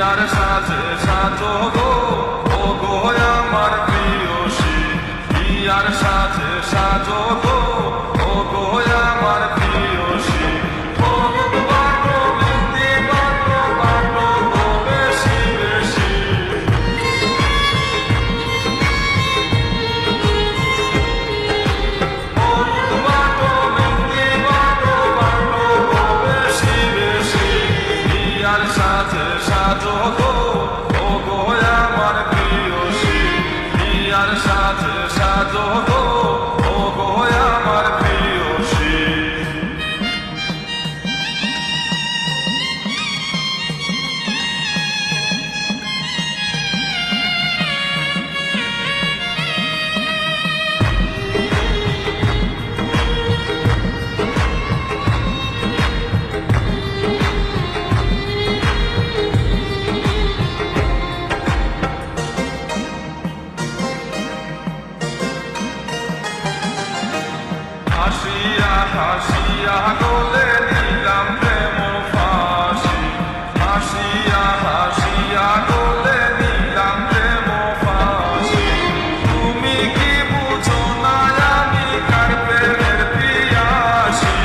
আর সাজে সাজো গো ও গো আমার প্রিয়সী আর সাজে সাজো গো ও গো আমার প্রিয়সী ও বাটো মিন্দি বাটো বাটো গো বেশি বেশি ও বাটো মিন্দি বাটো বাটো গো বেশি বেশি আর সাজে সাজো গো ও গো আমার প্রিয়সী আর সাজে সাজো গো ও গো আমার প্রিয়সী হাসিয়া হাসিয়া গলে নিলাম প্রেম ফাঁসি হাসিয়া হাসিয়া গলে নিলাম প্রেম ফাঁসি তুমি কি বুঝো না আমি কার প্রেমের পিয়াসী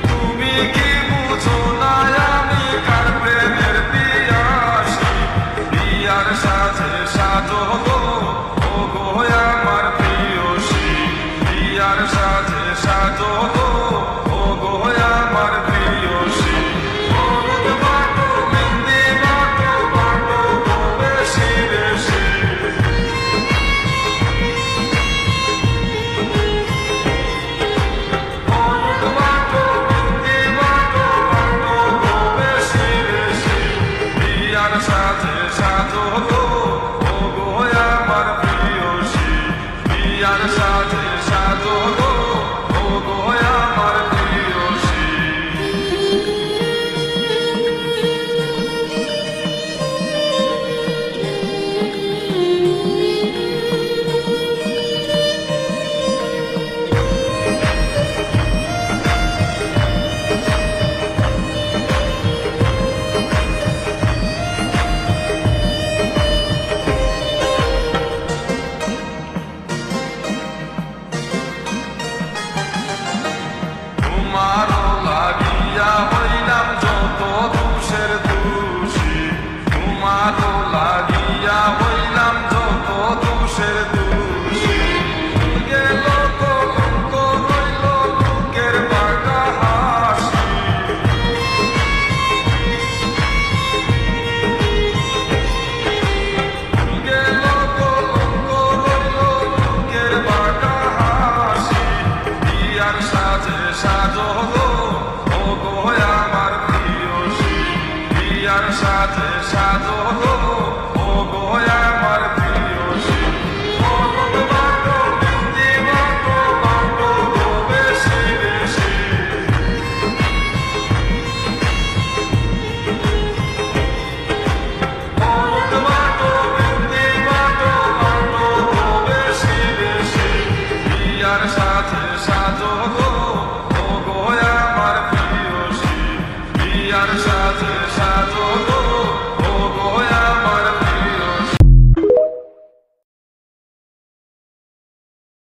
তুমি কি বুঝো না আমি কার প্রেমের পিয়াসী আর সাজে সাজো গো